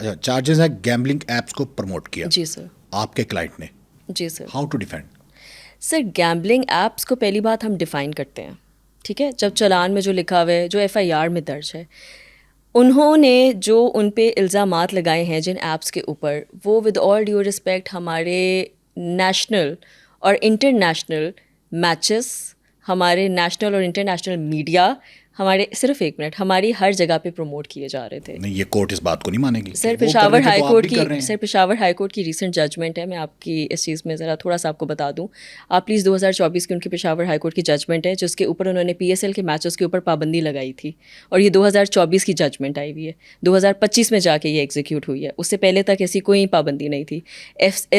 اچھا چارجز ہے gambling apps کو پروموٹ کیا جی سر. آپ کے کلائنٹ نے. جی sir. How to defend? Sir gambling apps کو پہلی بات ہم ڈیفائن کرتے ہیں, ٹھیک ہے. جب چلان میں جو لکھا ہوا ہے, جو FIR میں درج ہے, انہوں نے جو ان پہ الزامات لگائے ہیں جن ایپس کے اوپر, وہ ود آل ڈیو رسپیکٹ ہمارے نیشنل اور انٹرنیشنل میچز, ہمارے نیشنل اور انٹرنیشنل میڈیا, ہمارے صرف ایک منٹ, ہماری ہر جگہ پہ پروموٹ کیے جا رہے تھے. نہیں, یہ کورٹ اس بات کو نہیں مانے گی. سر پشاور ہائی کورٹ کی ریسنٹ ججمنٹ ہے, میں آپ کی اس چیز میں ذرا تھوڑا سا آپ کو بتا دوں. آپ پلیز 2024 کی ان کی پشاور ہائی کورٹ کی ججمنٹ ہے جس کے اوپر انہوں نے PSL کے میچز کے اوپر پابندی لگائی تھی, اور یہ 2024 کی ججمنٹ آئی ہوئی ہے. 2025 میں جا کے یہ ایگزیکیوٹ ہوئی ہے, اس سے پہلے تک ایسی کوئی پابندی نہیں تھی.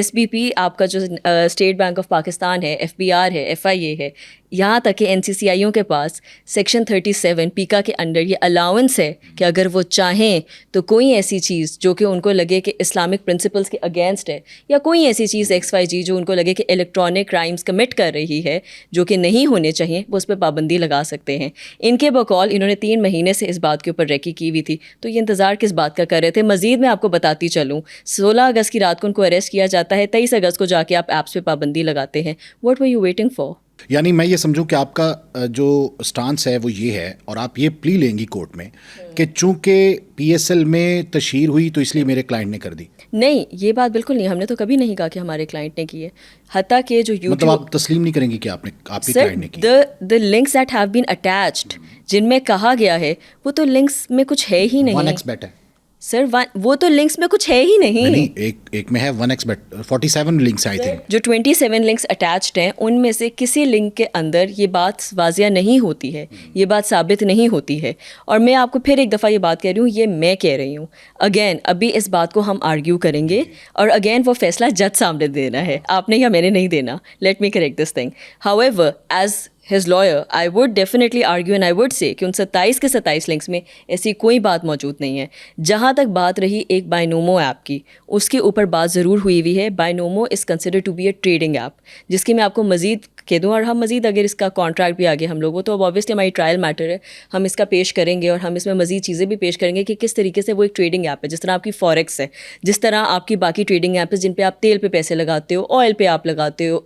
SBP آپ کا جو اسٹیٹ بینک آف پاکستان ہے, FBR ہے, FIA ہے, یہاں تک کہ NCCIوں کے پاس سیکشن 37 پیکا کے انڈر یہ الاؤنس ہے کہ اگر وہ چاہیں تو کوئی ایسی چیز جو کہ ان کو لگے کہ اسلامک پرنسپلس کے اگینسٹ ہے, یا کوئی ایسی چیز XYG جو ان کو لگے کہ الیکٹرانک کرائمس کمٹ کر رہی ہے جو کہ نہیں ہونے چاہیے, وہ اس پہ پابندی لگا سکتے ہیں. ان کے بقول انہوں نے 3 مہینے سے اس بات کے اوپر ریکی کی ہوئی تھی, تو یہ انتظار کس بات کا کر رہے تھے. مزید میں آپ کو بتاتی چلوں, 16 اگست کی رات کو ان کو اریسٹ کیا جاتا ہے, 23 اگست کو جا کے آپ ایپس پہ پابندی لگاتے ہیں. What were you waiting for? یعنی میں یہ سمجھوں کہ آپ کا جو سٹانس ہے وہ یہ ہے, اور آپ یہ پلی لیں گی کورٹ میں کہ چونکہ PSL میں تشہیر ہوئی تو اس لیے میرے کلائنٹ نے کر دی. نہیں, یہ بات بالکل نہیں, ہم نے تو کبھی نہیں کہا کہ ہمارے کلائنٹ نے کی ہے. حتیٰ کہ جو مطلب آپ تسلیم نہیں کریں گی کہ آپ کے کلائنٹ نے کی. the links that have been attached جن میں کہا گیا ہے وہ تو لنکس میں کچھ ہے ہی نہیں. 1xBet ہے سر, وہ تو لنکس میں کچھ ہے ہی نہیں. ایک میں ہے 1xBet 47 لنکس آئی تھنک. جو 27 لنکس اٹیچڈ ہیں ان میں سے کسی لنک کے اندر یہ بات واضح نہیں ہوتی ہے, یہ بات ثابت نہیں ہوتی ہے. اور میں آپ کو پھر ایک دفعہ یہ بات کہہ رہی ہوں, یہ میں کہہ رہی ہوں. اگین ابھی اس بات کو ہم آرگیو کریں گے, اور اگین وہ فیصلہ جج سامنے دینا ہے, آپ نے یا میں نے نہیں دینا. Let me correct this thing. However, as his lawyer, I would definitely argue and I would say کہ ان 27 کے 27 لنکس میں ایسی کوئی بات موجود نہیں ہے. جہاں تک بات رہی ایک بائنومو ایپ کی, اس کے اوپر بات ضرور ہوئی ہے. Binomo is considered to be a trading app, جس کی میں آپ کو مزید کہہ دوں, اور ہم مزید اگر اس کا کانٹریکٹ بھی آگے ہم لوگوں, تو اب آبویسلی ہماری ٹرائل میٹر ہے, ہم اس کا پیش کریں گے, اور ہم اس میں مزید چیزیں بھی پیش کریں گے کہ کس طریقے سے وہ ایک ٹریڈنگ ایپ ہے. جس طرح آپ کی فوریکس ہے, جس طرح آپ کی باقی ٹریڈنگ ایپ ہے جن پہ آپ تیل پہ پیسے لگاتے ہو, آئل پہ آپ لگاتے ہو,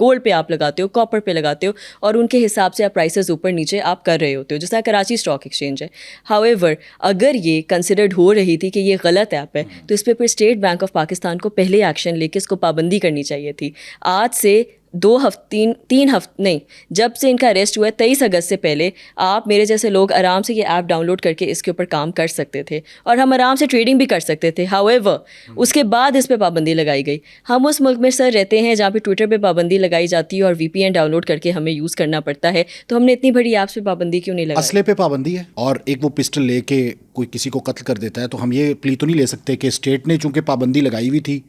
گولڈ پہ آپ لگاتے ہو, کاپر پہ لگاتے ہو, اور ان کے حساب سے آپ پرائسز اوپر نیچے آپ کر رہے ہوتے ہو, جس طرح کراچی اسٹاک ایکسچینج ہے. However, اگر یہ کنسیڈرڈ ہو رہی تھی کہ یہ غلط ایپ ہے, تو اس پہ پھر اسٹیٹ بینک آف پاکستان کو پہلے ایکشن لے کے اس کو پابندی کرنی چاہیے تھی. آج سے 3 ہفتے نہیں, جب سے ان کا اریسٹ ہوا ہے 23 اگست سے پہلے آپ میرے جیسے لوگ آرام سے یہ ایپ ڈاؤن لوڈ کر کے اس کے اوپر کام کر سکتے تھے, اور ہم آرام سے ٹریڈنگ بھی کر سکتے تھے. However, اس کے بعد اس پہ پابندی لگائی گئی. ہم اس ملک میں سر رہتے ہیں جہاں پہ ٹویٹر پہ پابندی لگائی جاتی ہے اور VPN ڈاؤن لوڈ کر کے ہمیں یوز کرنا پڑتا ہے, تو ہم نے اتنی بڑی ایپس پہ پابندی کیوں نہیں لگائی؟ اسلحے پہ پابندی ہے, اور ایک وہ پسٹل لے کے کوئی کسی کو قتل کر دیتا ہے, تو ہم یہ پلی تو نہیں لے سکتے کہ اسٹیٹ نے چونکہ پابندی لگائی ہوئی تھی.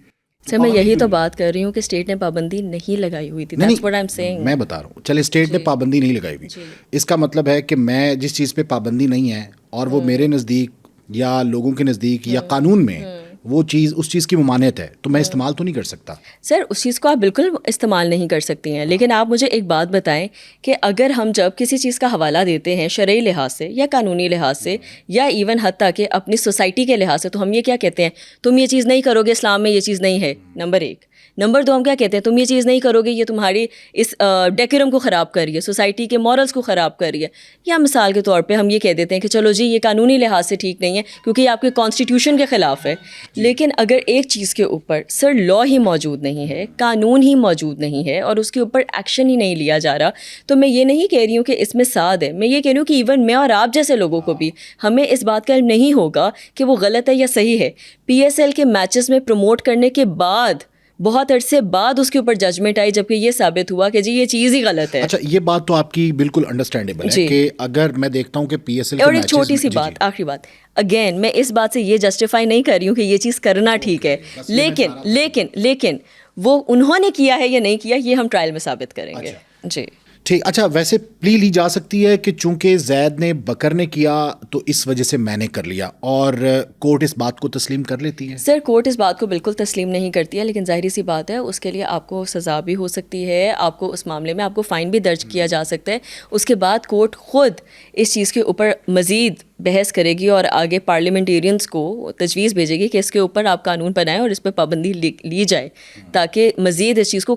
سر میں یہی تو بات کر رہی ہوں کہ اسٹیٹ نے پابندی نہیں لگائی ہوئی تھی. That's what I'm saying. میں بتا رہا ہوں, چلے اسٹیٹ نے پابندی نہیں لگائی ہوئی, اس کا مطلب ہے کہ میں جس چیز پہ پابندی نہیں ہے اور وہ میرے نزدیک یا لوگوں کے نزدیک یا قانون میں وہ چیز اس چیز کی ممانعت ہے, تو میں استعمال تو نہیں کر سکتا. سر اس چیز کو آپ بالکل استعمال نہیں کر سکتی ہیں, لیکن آپ مجھے ایک بات بتائیں کہ اگر ہم جب کسی چیز کا حوالہ دیتے ہیں شرعی لحاظ سے یا قانونی لحاظ سے یا ایون حتیٰ کہ اپنی سوسائٹی کے لحاظ سے, تو ہم یہ کیا کہتے ہیں, تم یہ چیز نہیں کرو گے, اسلام میں یہ چیز نہیں ہے, نمبر 1. نمبر 2 ہم کیا کہتے ہیں, تم یہ چیز نہیں کرو گے, یہ تمہاری اس ڈیکورم کو خراب کر رہی ہے, سوسائٹی کے مورلس کو خراب کر رہی ہے. یا مثال کے طور پہ ہم یہ کہہ دیتے ہیں کہ چلو جی یہ قانونی لحاظ سے ٹھیک نہیں ہے کیونکہ یہ آپ کے کانسٹیٹیوشن کے خلاف ہے. لیکن اگر ایک چیز کے اوپر سر لا ہی موجود نہیں ہے, قانون ہی موجود نہیں ہے, اور اس کے اوپر ایکشن ہی نہیں لیا جا رہا, تو میں یہ نہیں کہہ رہی ہوں کہ اس میں ساد ہے, میں یہ کہہ رہی ہوں کہ ایون میں اور آپ جیسے لوگوں کو بھی ہمیں اس بات کا علم نہیں ہوگا کہ وہ غلط ہے یا صحیح ہے. PSL کے میچز میں پروموٹ کرنے کے بعد بہت عرصے بعد اس کے اوپر ججمنٹ آئی, جبکہ یہ ثابت ہوا کہ جی یہ چیز ہی غلط ہے. اچھا, یہ بات تو آپ کی بالکل انڈرسٹینڈیبل ہے کہ اگر میں دیکھتا ہوں کہ PSL, اور ایک چھوٹی سی بات, آخری بات, اگین میں اس بات سے یہ جسٹیفائی نہیں کر رہی ہوں کہ یہ چیز کرنا ٹھیک ہے, لیکن وہ انہوں نے کیا ہے یا نہیں کیا, یہ ہم ٹرائل میں ثابت کریں گے. جی ٹھیک. اچھا, ویسے پلی لی جا سکتی ہے کہ چونکہ زید نے بکر نے کیا تو اس وجہ سے میں نے کر لیا, اور کورٹ اس بات کو تسلیم کر لیتی ہے؟ سر کورٹ اس بات کو بالکل تسلیم نہیں کرتی ہے, لیکن ظاہری سی بات ہے اس کے لیے آپ کو سزا بھی ہو سکتی ہے, آپ کو اس معاملے میں آپ کو فائن بھی درج کیا جا سکتا ہے. اس کے بعد کورٹ خود اس چیز کے اوپر مزید بحث کرے گی اور آگے پارلیمنٹیرینس کو تجویز بھیجے گی کہ اس کے اوپر آپ قانون بنائیں اور اس پہ پابندی لی جائے تاکہ مزید اس چیز کو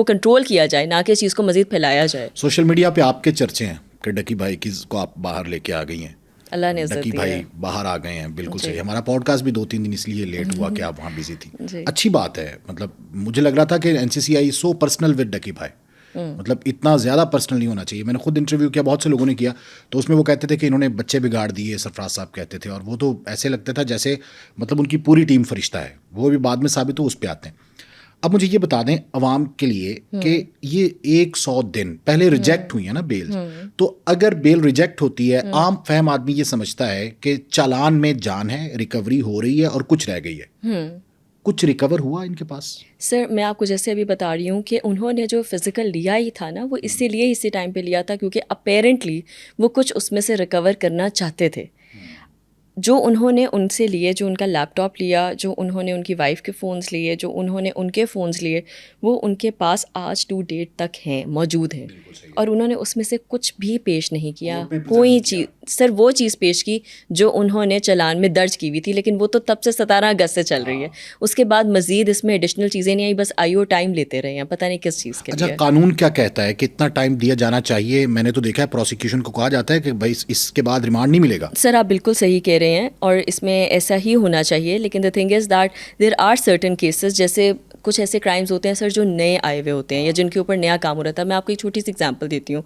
کنٹرول کیا جائے، نہ کہ اس چیز کو مزید پھیلایا جائے. سوشل میڈیا پہ آپ کے چرچے ہیں کہ ڈکی بھائی کو آپ باہر لے کے آ گئی ہیں. اللہ نے عزت ڈکی دی بھائی ہے. باہر آ گئے ہیں، بالکل صحیح. ہمارا پوڈ کاسٹ بھی 2-3 دن اس لیے لیٹ ہوا کہ آپ وہاں بزی تھی. اچھی بات ہے. مطلب مجھے لگ رہا تھا کہ NCCI سو پرسنل ود ڈکی بھائی، مطلب اتنا زیادہ پرسنل نہیں ہونا چاہیے. میں نے خود انٹرویو کیا، بہت سے لوگوں نے کیا، تو اس میں وہ کہتے تھے کہ انہوں نے بچے بگاڑ دیے، سرفراز صاحب کہتے تھے، اور وہ تو ایسے لگتا تھا جیسے مطلب ان کی پوری ٹیم فرشتہ ہے. وہ بھی بعد میں ثابت ہو، اس پہ آتے ہیں. اب مجھے یہ بتا دیں عوام کے لیے کہ یہ 100 دن پہلے ریجیکٹ ہوئی ہیں نا بیل، تو اگر بیل ریجیکٹ ہوتی ہے، عام فہم آدمی یہ سمجھتا ہے کہ چالان میں جان ہے، ریکوری ہو رہی ہے اور کچھ رہ گئی ہے. کچھ ریکور ہوا ان کے پاس؟ سر میں آپ کو جیسے ابھی بتا رہی ہوں کہ انہوں نے جو فزیکل لیا ہی تھا نا، وہ اسی لیے اسی ٹائم پہ لیا تھا کیونکہ اپیرنٹلی وہ کچھ اس میں سے ریکور کرنا چاہتے تھے. جو انہوں نے ان سے لیے، جو ان کا لیپ ٹاپ لیا، جو انہوں نے ان کی وائف کے فونز لیے، جو انہوں نے ان کے فونز لیے، وہ ان کے پاس آج ٹو ڈیٹ تک ہیں، موجود ہیں. اور انہوں نے اس میں سے کچھ بھی پیش نہیں کیا، کوئی چیز. سر وہ چیز پیش کی جو انہوں نے چالان میں درج کی ہوئی تھی، لیکن وہ تو تب سے 17 اگست سے چل رہی ہے. اس کے بعد مزید اس میں ایڈیشنل چیزیں نہیں آئی، بس آئیو ٹائم لیتے رہے ہیں، پتہ نہیں کس چیز کے لیے. اچھا، قانون کیا کہتا ہے کہ اتنا ٹائم دیا جانا چاہیے؟ میں نے تو دیکھا ہے پروسیکیوشن کو کہا جاتا ہے کہ بھائی اس کے بعد ریمانڈ نہیں ملے گا. سر آپ بالکل صحیح کہہ رہے ہیں، اور اس میں ایسا ہی ہونا چاہیے. لیکن the thing is that there are certain cases, جیسے کچھ ایسے کرائمز ہوتے ہیں سر جو نئے آئے ہوئے ہوتے ہیں یا جن کے اوپر نیا کام ہو رہا تھا. میں آپ کو ایک چھوٹی سی ایگزامپل دیتی ہوں.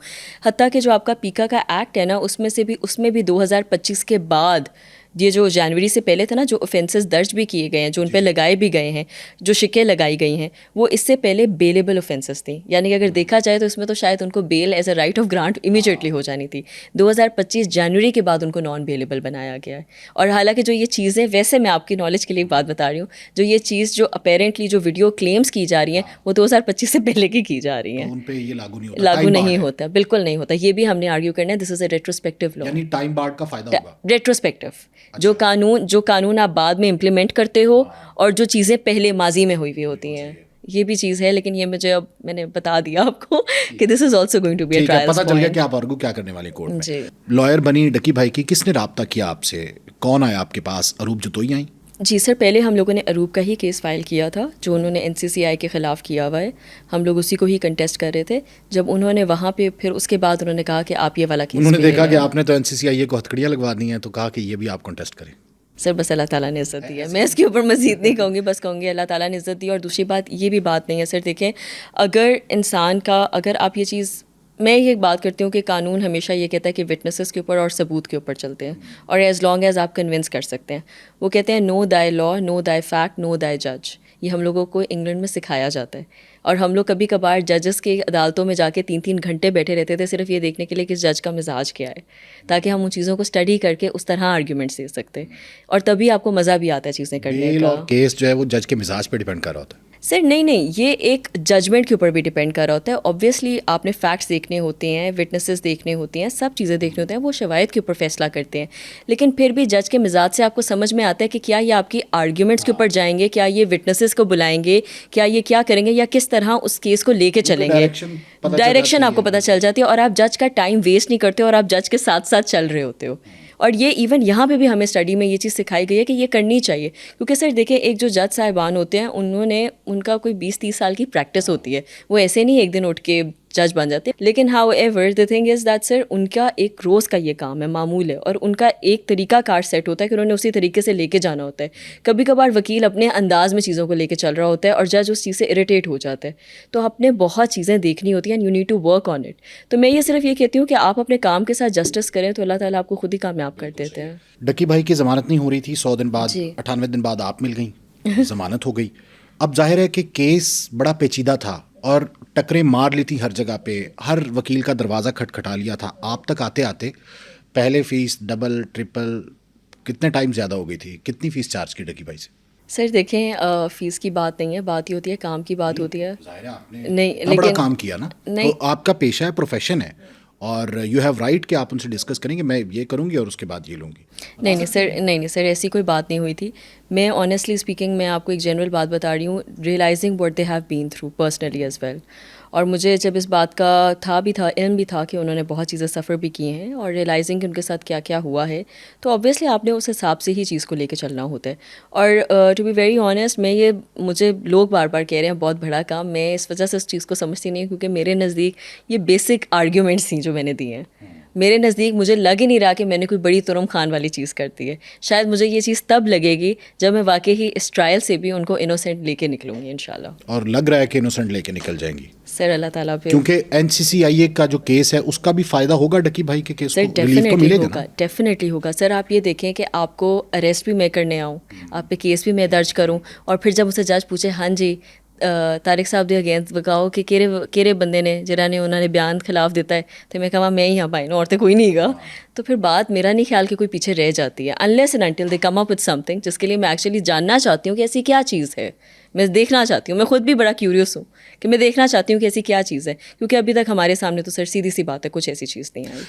حتیٰ کہ جو آپ کا پیکا کا ایکٹ ہے نا، اس میں بھی 2025 کے بعد یہ جو جنوری سے پہلے تھا نا، جو اوفینسز درج بھی کیے گئے ہیں، جو ان پہ لگائے بھی گئے ہیں، جو شکیں لگائی گئی ہیں، وہ اس سے پہلے بیلیبل اوفینسز تھیں. یعنی کہ اگر دیکھا جائے تو اس میں تو شاید ان کو bail as a right of grant immediately ہو جانی تھی. 2025 جنوری کے بعد ان کو نان بیلیبل بنایا گیا ہے. اور حالانکہ جو یہ چیزیں، ویسے میں آپ کی نالج کے لیے ایک بات بتا رہی ہوں، جو یہ چیز جو اپیرنٹلی جو ویڈیو کلیمز کی جا رہی ہیں، وہ 2025 سے پہلے کی جا رہی ہیں. ان پہ یہ لاگو نہیں ہوتا، بالکل نہیں ہوتا. یہ بھی ہم نے آرگیو کرنا ہے، دس از اے ریٹروسپیکٹو لا. یعنی ٹائم بارڈ کا فائدہ ہوگا. ریٹروسپیکٹو، جو قانون آپ بعد میں امپلیمنٹ کرتے ہو اور جو چیزیں پہلے ماضی میں ہوئی ہوتی ہیں، یہ بھی چیز ہے. لیکن یہ مجھے اب میں نے بتا دیا آپ کو کہ this is also going to be a trial. پتہ چل گیا کہ آپ آرگو کیا کرنے والے کورٹ میں. لائر بنی ڈکی بھائی کی، کس نے رابطہ کیا آپ سے؟ کون آیا آپ کے پاس؟ اروپ جتوئی آئیں؟ جی سر، پہلے ہم لوگوں نے اروپ کا ہی کیس فائل کیا تھا جو انہوں نے NCCI کے خلاف کیا ہوا ہے. ہم لوگ اسی کو ہی کنٹیسٹ کر رہے تھے. جب انہوں نے وہاں پہ پھر اس کے بعد انہوں نے کہا کہ آپ یہ والا کیس، انہوں نے دیکھا کہ آپ نے تو NCCI کو ہتھکڑیاں لگوا دی ہیں، تو کہا کہ یہ بھی آپ کنٹیسٹ کریں. سر بس اللہ تعالیٰ نے عزت دی ہے، میں اس کے اوپر مزید نہیں کہوں گی، بس کہوں گی اللہ تعالیٰ نے عزت دی. اور دوسری بات یہ بھی بات نہیں ہے سر، دیکھیں اگر آپ یہ چیز، میں یہ بات کرتی ہوں کہ قانون ہمیشہ یہ کہتا ہے کہ وٹنسز کے اوپر اور ثبوت کے اوپر چلتے ہیں، اور ایز لانگ ایز آپ کنونس کر سکتے ہیں. وہ کہتے ہیں نو دائی لا، نو دائی فیکٹ، نو دائی جج. یہ ہم لوگوں کو انگلینڈ میں سکھایا جاتا ہے. اور ہم لوگ کبھی کبھار ججز کی عدالتوں میں جا کے 3-3 گھنٹے بیٹھے رہتے تھے صرف یہ دیکھنے کے لیے کہ اس جج کا مزاج کیا ہے، تاکہ ہم ان چیزوں کو اسٹڈی کر کے اس طرح آرگیومنٹس دے سکتے. اور تبھی آپ کو مزہ بھی آتا ہے چیزیں کرنے کا. کیس جو ہے وہ جج کے مزاج پہ ڈیپینڈ کر رہا ہوتا ہے. سر نہیں، یہ ایک ججمنٹ کے اوپر بھی ڈیپینڈ کر رہا ہوتا ہے. آبویسلی آپ نے فیکٹس دیکھنے ہوتے ہیں، وٹنسز دیکھنے ہوتے ہیں، سب چیزیں دیکھنے ہوتے ہیں، وہ شواہد کے اوپر فیصلہ کرتے ہیں. لیکن پھر بھی جج کے مزاج سے آپ کو سمجھ میں آتا ہے کہ کیا یہ آپ کی آرگیومنٹس کے اوپر جائیں گے، کیا یہ وٹنسز کو بلائیں گے، کیا یہ کیا کریں گے، یا کس طرح اس کیس کو لے کے چلیں گے. ڈائریکشن آپ کو پتہ چل جاتی ہے، اور آپ جج کا ٹائم ویسٹ نہیں کرتے، اور آپ جج کے ساتھ ساتھ چل رہے ہوتے ہو. اور یہ ایون یہاں پہ بھی ہمیں اسٹڈی میں یہ چیز سکھائی گئی ہے کہ یہ کرنی چاہیے. کیونکہ سر دیکھیں، ایک جو جج صاحبان ہوتے ہیں ان کا کوئی 20-30 سال کی پریکٹس ہوتی ہے. وہ ایسے نہیں ایک دن اٹھ کے جج بن جاتے. لیکن however the thing is that sir, ان کا ایک روز کا یہ کام ہے، معمول ہے، اور ان کا ایک طریقہ کار سیٹ ہوتا ہے کہ انہوں نے اسی طریقے سے لے کے جانا ہوتا ہے. کبھی کبھار وکیل اپنے انداز میں چیزوں کو لے کے چل رہا ہوتا ہے اور جج اس چیز سے اریٹیٹ ہو جاتا ہے. تو آپ نے بہت چیزیں دیکھنی ہوتی ہیں، you need to work on it. تو میں یہ صرف یہ کہتی ہوں کہ آپ اپنے کام کے ساتھ جسٹس کریں تو اللہ تعالیٰ آپ کو خود ہی کامیاب کر دیتے ہیں. ڈکی بھائی کی ضمانت نہیں ہو رہی تھی، 100 دن بعد 98 دن بعد آپ مل گئیں، ضمانت ہو گئی. اب ظاہر ہے کہ کیس بڑا پیچیدہ تھا اور ٹکریں مار لی تھی ہر جگہ پہ، ہر وکیل کا دروازہ کھٹکھٹا لیا تھا. آپ تک آتے آتے پہلے فیس ڈبل ٹرپل کتنے ٹائم زیادہ ہو گئی تھی؟ کتنی فیس چارج کی ڈکی بھائی سے؟ سر دیکھیں، فیس کی بات نہیں ہے، بات ہی ہوتی ہے کام کی بات ہوتی ہے. ظاہر ہے آپ نے بڑا کام کیا نا، تو آپ کا پیشہ ہے، پروفیشن ہے، اور یو ہیو رائٹ کہ آپ ان سے ڈسکس کریں گے میں یہ کروں گی اور اس کے بعد یہ لوں گی. نہیں سر، ایسی کوئی بات نہیں ہوئی تھی. میں آنیسٹلی اسپیکنگ میں آپ کو ایک جنرل بات بتا رہی ہوں، realising what they have been through personally as well. اور مجھے جب اس بات کا علم بھی تھا کہ انہوں نے بہت چیزیں سفر بھی کی ہیں اور ریئلائزنگ کہ ان کے ساتھ کیا کیا ہوا ہے، تو آبویسلی آپ نے اس حساب سے ہی چیز کو لے کے چلنا ہوتا ہے. اور ٹو بی ویری آنیسٹ، مجھے لوگ بار بار کہہ رہے ہیں بہت بڑا کام، میں اس وجہ سے اس چیز کو سمجھتی نہیں ہوں کیونکہ میرے نزدیک یہ بیسک آرگیومنٹس تھیں جو میں نے دی ہیں. میرے نزدیک مجھے لگ ہی نہیں رہا کہ میں نے کوئی بڑی ترم خان والی چیز کرتی ہے. شاید مجھے یہ چیز تب لگے گی جب میں واقعی ہی اس ٹرائل سے بھی ان کو انوسینٹ لے کے نکلوں گی انشاءاللہ. اور لگ رہا ہے کہ انوسینٹ لے کے نکل جائیں گی سر اللہ تعالیٰ پہ، کیونکہ NCCIA کا جو کیس ہے اس کا بھی فائدہ ہوگا ڈکی بھائی کے کیس سر کو ریلیف تو ملے گا نا؟ ڈیفینیٹلی ہوگا. سر آپ یہ دیکھیں کہ آپ کو اریسٹ بھی میں کرنے آؤں، آپ پہ کیس بھی میں درج کروں، اور پھر جب اسے جج پوچھے ہاں جی طارق صاحب دے اگینسٹ بکاؤ کہ کہڑے بندے نے جنہوں نے انہوں نے بیان خلاف دیتا ہے، تو میں کہا میں ہی ہاں بھائی، اور تو کوئی نہیں گا. تو پھر بات میرا نہیں خیال کہ کوئی پیچھے رہ جاتی ہے unless and until they come up with something جس کے لیے میں ایکچولی جاننا چاہتی ہوں کہ ایسی کیا چیز ہے. میں دیکھنا چاہتی ہوں، میں خود بھی بڑا کیوریس ہوں کہ میں دیکھنا چاہتی ہوں کہ ایسی کیا چیز ہے، کیونکہ ابھی تک ہمارے سامنے تو سر سیدھی سی بات ہے کچھ ایسی چیز نہیں آئی.